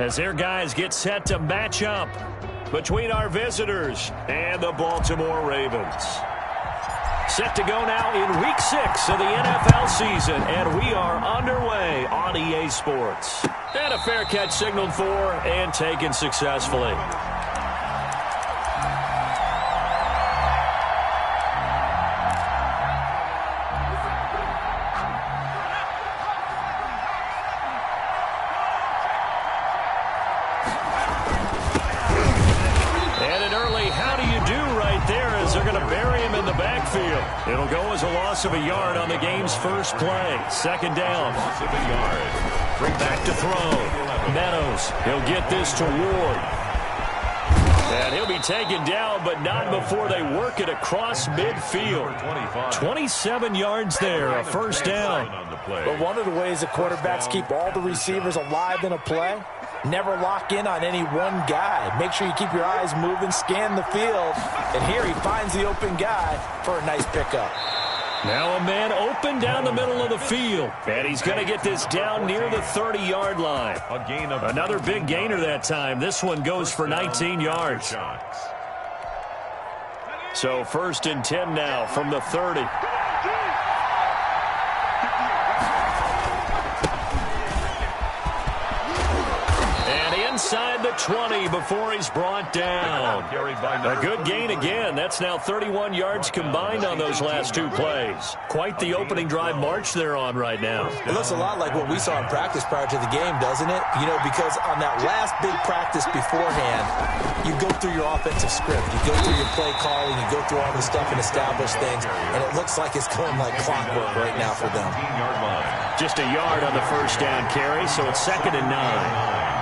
as their guys get set to match up between our visitors and the Baltimore Ravens. Set to go now in Week 6 of the NFL season, and we are underway on EA Sports. And a fair catch signaled for and taken successfully. It'll go as a loss of a yard on the game's first play. Second down. Loss of a yard. Bring back to throw. Meadows. He'll get this to Ward. And he'll be taken down, but not before they work it across midfield. 27 yards there, a first down. But one of the ways the quarterbacks keep all the receivers alive in a play, never lock in on any one guy. Make sure you keep your eyes moving, scan the field. And here he finds the open guy for a nice pickup. Now a man open down the middle of the field. And he's going to get this down near the 30-yard line. Another big gainer that time. This one goes for 19 yards. So 1st and 10 now from the 30. Inside the 20 before he's brought down. A good gain again. That's now 31 yards combined on those last two plays. Quite the opening drive march they're on right now. It looks a lot like what we saw in practice prior to the game, doesn't it? You know, because on that last big practice beforehand, you go through your offensive script. You go through your play calling. You go through all this stuff and establish things. And it looks like it's going like clockwork right now for them. Just a yard on the first down carry, so it's 2nd and 9.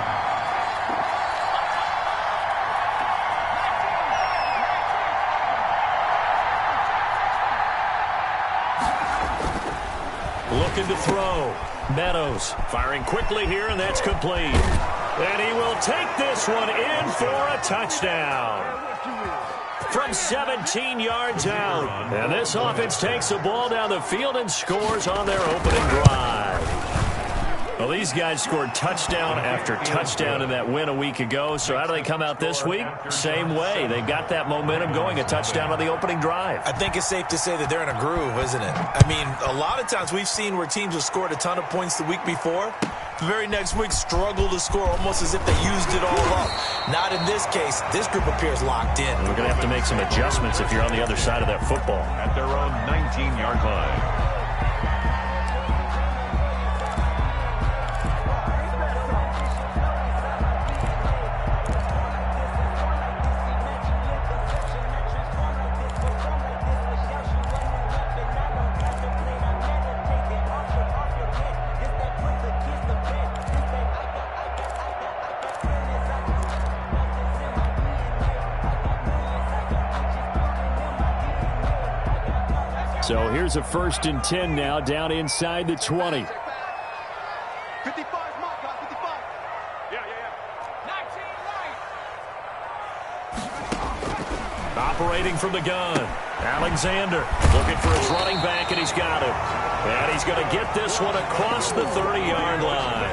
Looking to throw. Meadows firing quickly here, and that's complete. And he will take this one in for a touchdown. From 17 yards out. And this offense takes the ball down the field and scores on their opening drive. Well, these guys scored touchdown after touchdown in that win a week ago. So how do they come out this week? Same way. They've got that momentum going, a touchdown on the opening drive. I think it's safe to say that they're in a groove, isn't it? I mean, a lot of times we've seen where teams have scored a ton of points the week before. The very next week struggle to score almost as if they used it all up. Not in this case. This group appears locked in. We're going to have to make some adjustments if you're on the other side of that football. At their own 19-yard line. So here's a 1st and 10 now, down inside the 20. 55, mark, 55. Yeah. 19 right. Operating from the gun. Alexander looking for his running back, and he's got him. And he's going to get this one across the 30-yard line.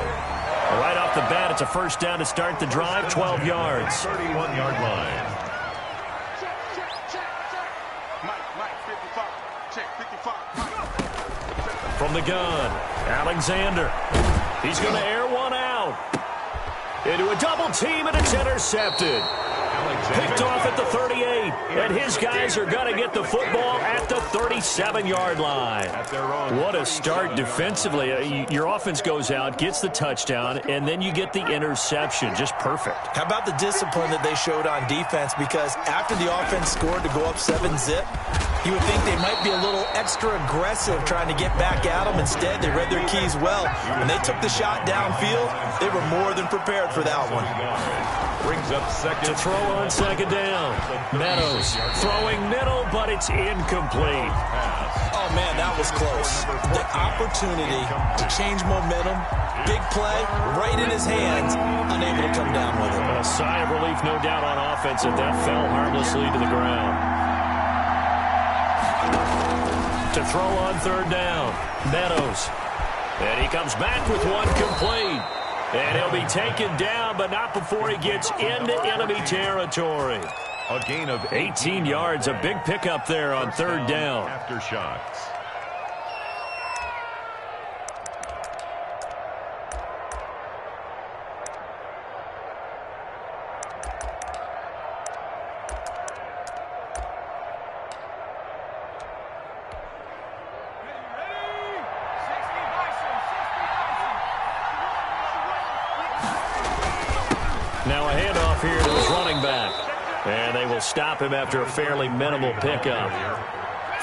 Right off the bat, it's a first down to start the drive, 12 yards. 31-yard line. From the gun, Alexander. He's going to air one out. Into a double team, and it's intercepted. Picked off at the 38, and his guys are going to get the football at the 37-yard line. What a start defensively. Your offense goes out, gets the touchdown, and then you get the interception. Just perfect. How about the discipline that they showed on defense? Because after the offense scored to go up 7-zip, you would think they might be a little extra aggressive trying to get back at them. Instead, they read their keys well. When they took the shot downfield, they were more than prepared for that one. Brings up second. To throw on second down. Meadows throwing middle, but it's incomplete. Oh, man, that was close. The opportunity to change momentum, big play, right in his hands, unable to come down with it. A sigh of relief, no doubt, on offense if that fell harmlessly to the ground. To throw on third down. Meadows. And he comes back with one complete. And he'll be taken down, but not before he gets into enemy territory. A gain of 18 yards, a big pickup there on third down. After shots. Now a handoff here to his running back. And they will stop him after a fairly minimal pickup.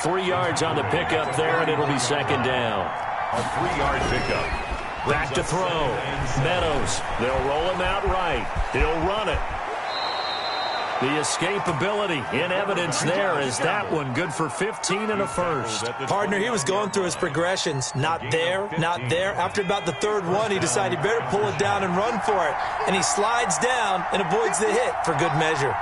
3 yards on the pickup there, and it'll be second down. A 3-yard pickup. Back to throw. Meadows. They'll roll him out right. He'll run it. The escapability in evidence there is that one good for 15 and a first. Partner, he was going through his progressions. Not there, not there. After about the third one, he decided he better pull it down and run for it. And he slides down and avoids the hit for good measure.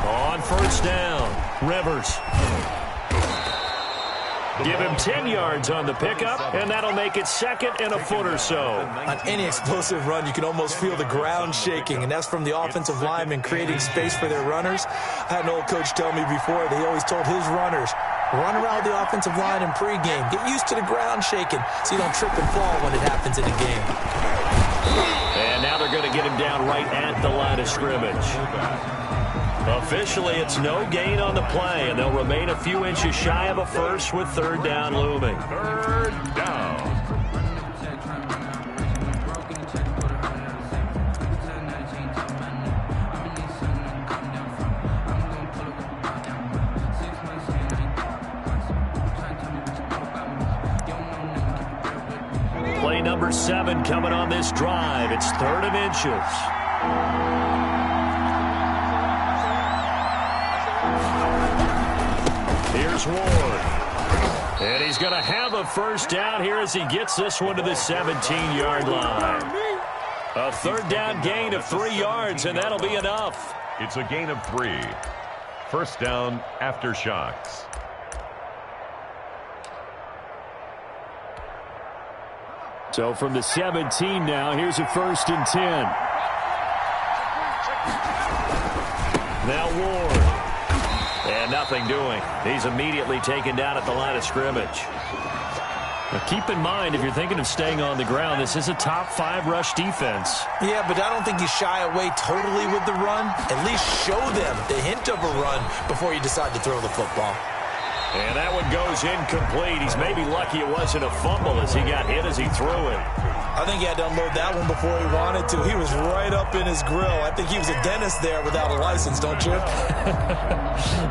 On first down, Rivers. Give him 10 yards on the pickup, and that'll make it second and a foot or so. On any explosive run, you can almost feel the ground shaking, and that's from the offensive linemen creating space for their runners. I had an old coach tell me before that he always told his runners, run around the offensive line in pregame. Get used to the ground shaking so you don't trip and fall when it happens in a game. And now they're going to get him down right at the line of scrimmage. Officially, it's no gain on the play, and they'll remain a few inches shy of a first with third down looming. Third down. Play number 7 coming on this drive. It's third and inches. Here's Ward. And he's going to have a first down here as he gets this one to the 17-yard line. A third down gain of 3 yards, and that'll be enough. It's a gain of 3. First down after shots. So from the 17 now, here's a first and 10. Now Ward. And nothing doing. He's immediately taken down at the line of scrimmage. Now keep in mind, if you're thinking of staying on the ground, this is a top 5 rush defense. Yeah, but I don't think you shy away totally with the run. At least show them the hint of a run before you decide to throw the football. And that one goes incomplete. He's maybe lucky it wasn't a fumble as he got hit as he threw it. I think he had to unload that one before he wanted to. He was right up in his grill. I think he was a dentist there without a license, don't you?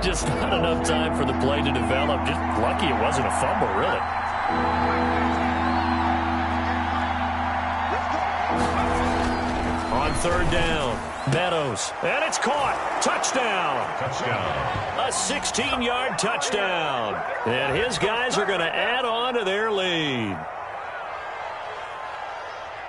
Just not enough time for the play to develop. Just lucky it wasn't a fumble, really. On third down, Meadows. And it's caught. Touchdown. Touchdown. A 16-yard touchdown. And his guys are going to add on to their lead.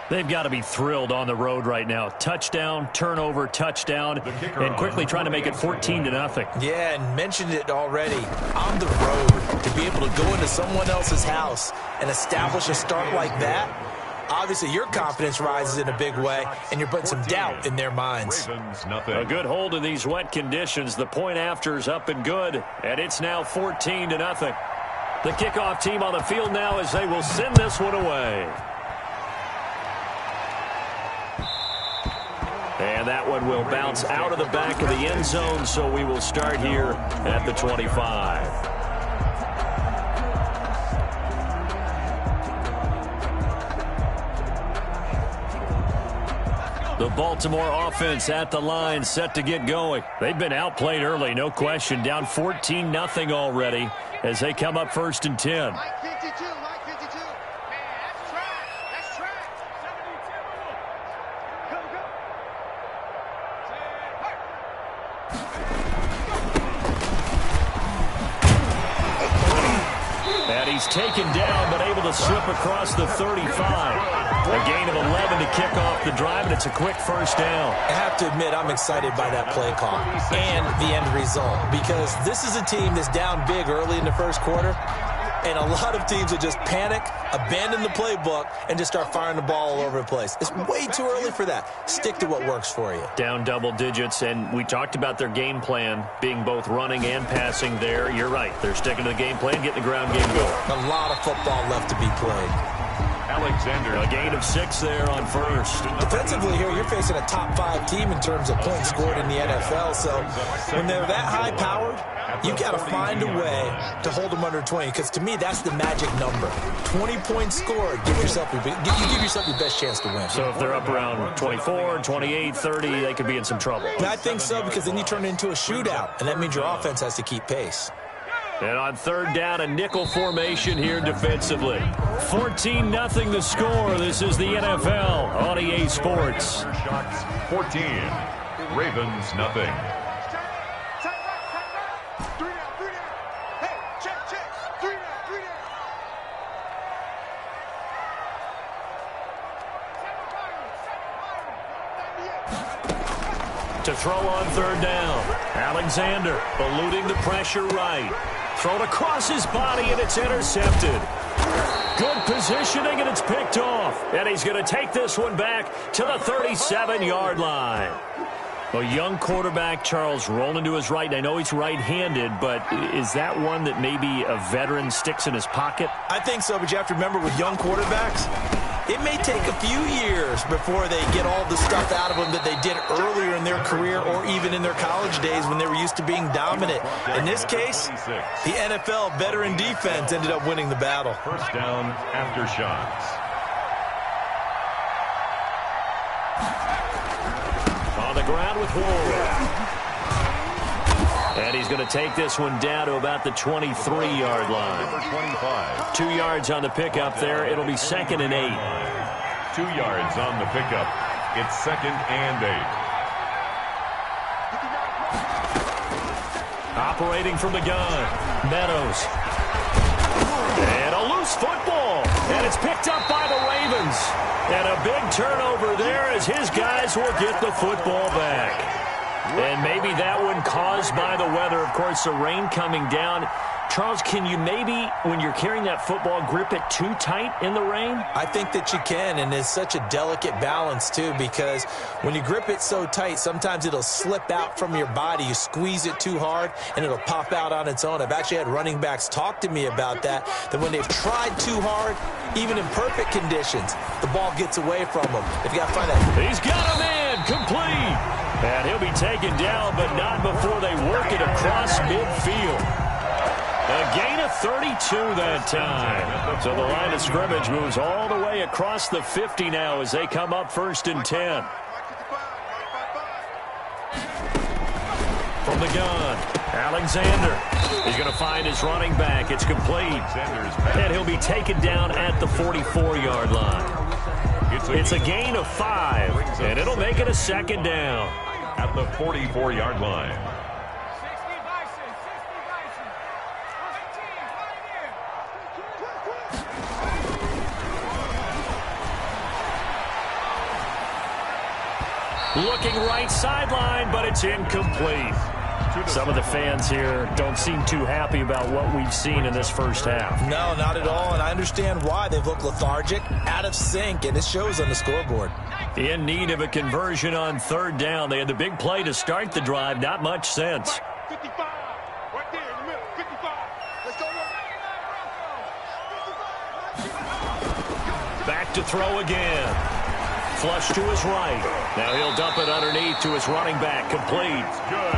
They've got to be thrilled on the road right now. Touchdown, turnover, touchdown, and quickly trying to make it 14-0. Yeah, and mentioned it already. On the road, to be able to go into someone else's house and establish a start like that, obviously your confidence rises in a big way, and you're putting some doubt in their minds. Ravens, nothing. A good hold in these wet conditions. The point after is up and good, and it's now 14-0. The kickoff team on the field now as they will send this one away. And that one will bounce out of the back of the end zone, so we will start here at the 25. The Baltimore offense at the line, set to get going. They've been outplayed early, no question. Down 14-0 already as they come up first and 10. He's taken down, but able to slip across the 35. A gain of 11 to kick off the drive, and it's a quick first down. I have to admit, I'm excited by that play call and the end result, because this is a team that's down big early in the first quarter, And a lot of teams will just panic, abandon the playbook, and just start firing the ball all over the place. It's way too early for that. Stick to what works for you. Down double digits, and we talked about their game plan being both running and passing there. You're right. They're sticking to the game plan, getting the ground game going. A lot of football left to be played. Alexander. A gain of 6 there on first. Defensively here, you're facing a top-5 team in terms of points scored in the NFL. So when they're that high-powered, you got to find a way to hold them under 20. Because to me, that's the magic number. 20 points scored, give yourself your best chance to win. So if they're up around 24, 28, 30, they could be in some trouble. I think so, because then you turn it into a shootout, and that means your offense has to keep pace. And on third down, a nickel formation here defensively. 14-0 the score. This is the NFL on EA Sports. Shots 14. Ravens nothing. To throw on third down. Alexander eluding the pressure right. Thrown across his body, and it's intercepted. Good positioning, and it's picked off. And he's going to take this one back to the 37-yard line. A young quarterback, Charles, rolling to his right. And I know he's right-handed, but is that one that maybe a veteran sticks in his pocket? I think so, but you have to remember with young quarterbacks, it may take a few years before they get all the stuff out of them that they did earlier in their career or even in their college days when they were used to being dominant. In this case, the NFL veteran defense ended up winning the battle. First down after shots. On the ground with Ward. And he's going to take this one down to about the 23-yard line. Number 25. 2 yards on the pickup there. It'll be 2nd and 8. 2 yards on the pickup. It's 2nd and 8. Operating from the gun. Meadows. And a loose football. And it's picked up by the Ravens. And a big turnover there as his guys will get the football back. And maybe that one caused by the weather. Of course, the rain coming down. Charles, can you maybe, when you're carrying that football, grip it too tight in the rain? I think that you can, and it's such a delicate balance, too, because when you grip it so tight, sometimes it'll slip out from your body. You squeeze it too hard, and it'll pop out on its own. I've actually had running backs talk to me about that when they've tried too hard, even in perfect conditions, the ball gets away from them. They've got to find that. He's got him in, complete. And he'll be taken down, but not before they work it across midfield. A gain of 32 that time. So the line of scrimmage moves all the way across the 50 now as they come up 1st and 10. From the gun, Alexander. He's going to find his running back. It's complete. And he'll be taken down at the 44-yard line. It's a gain of 5, and it'll make it a 2nd down. At the 44-yard line. Looking right sideline, but it's incomplete. Some of the fans here don't seem too happy about what we've seen in this first half. No, not at all, and I understand why. They've looked lethargic, out of sync, and it shows on the scoreboard. In need of a conversion on third down. They had the big play to start the drive. Not much sense. 55. Right there in the middle. 55. Let's go. Back to throw again. Flush to his right. Now he'll dump it underneath to his running back. Complete.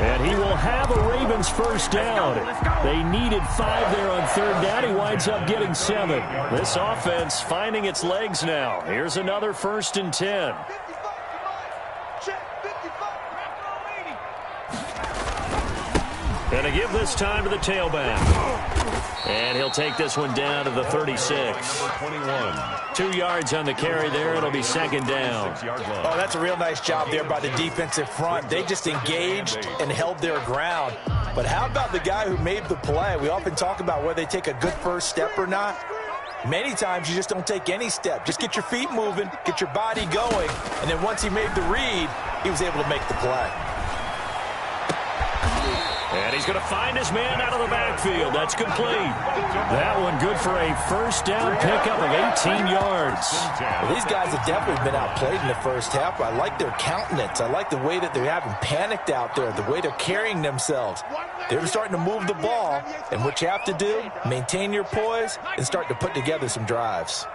And he will have a Ravens first down. They needed 5 there on third down. He winds up getting 7. This offense finding its legs now. Here's another 1st and 10. And a give this time to the tailback. And he'll take this one down to the 36. 21. 2 yards on the carry there. It'll be 2nd down. Oh, that's a real nice job there by the defensive front. They just engaged and held their ground. But how about the guy who made the play? We often talk about whether they take a good first step or not. Many times you just don't take any step. Just get your feet moving, get your body going, and then once he made the read, he was able to make the play. And he's going to find his man out of the backfield. That's complete. That one good for a first down pickup of 18 yards. Well, these guys have definitely been outplayed in the first half. I like their countenance. I like the way that they're having panicked out there, the way they're carrying themselves. They're starting to move the ball, and what you have to do, maintain your poise and start to put together some drives.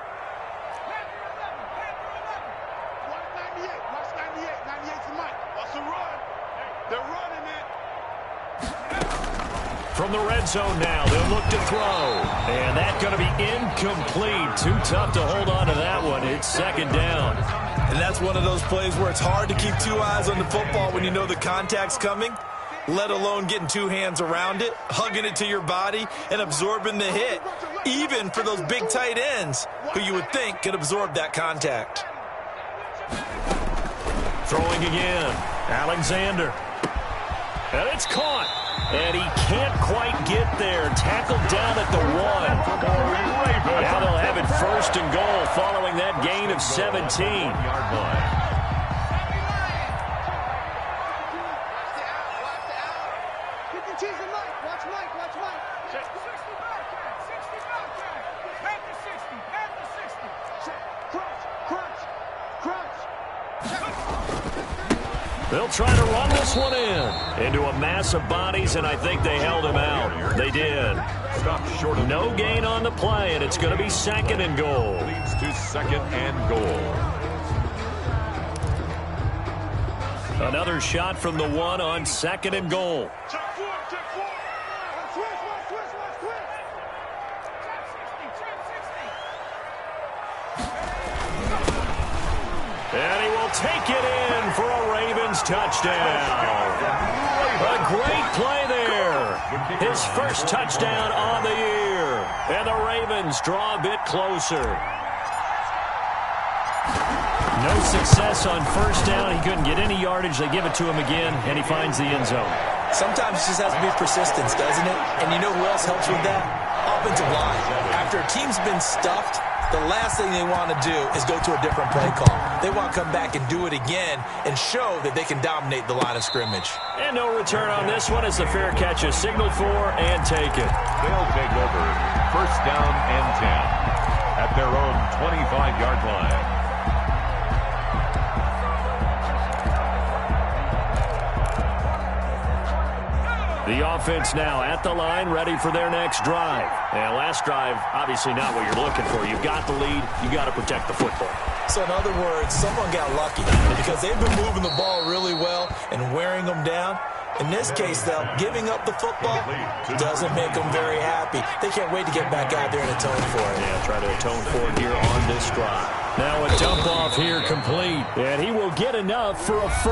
From the red zone now, they'll look to throw. And that's going to be incomplete. Too tough to hold on to that one. It's second down. And that's one of those plays where it's hard to keep two eyes on the football when you know the contact's coming, let alone getting two hands around it, hugging it to your body, and absorbing the hit, even for those big tight ends who you would think could absorb that contact. Throwing again. Alexander. And it's caught. And he can't quite get there. Tackled down at the 1. Now they'll have it first and goal following that gain of 17. They'll try to run this one into a mass of bodies, and I think they held him out. They did. No gain on the play, and it's going to be second and goal. Leads to second and goal. Another shot from the 1 on second and goal. And he will take it in for a Ravens touchdown. A great play there. His first touchdown on the year. And the Ravens draw a bit closer. No success on first down. He couldn't get any yardage. They give it to him again, and he finds the end zone. Sometimes it just has to be persistence, doesn't it? And you know who else helps with that? Offensive line. After a team's been stuffed, the last thing they want to do is go to a different play call. They want to come back and do it again and show that they can dominate the line of scrimmage. And no return on this one as the fair catch is signaled for and taken. They'll take over first down and 10 at their own 25-yard line. The offense now at the line, ready for their next drive. And last drive, obviously not what you're looking for. You've got the lead. You've got to protect the football. So in other words, someone got lucky because they've been moving the ball really well and wearing them down. In this case, though, giving up the football doesn't make them very happy. They can't wait to get back out there and atone for it. Yeah, try to atone for it here on this drive. Now a dump off here complete. And he will get enough for a first.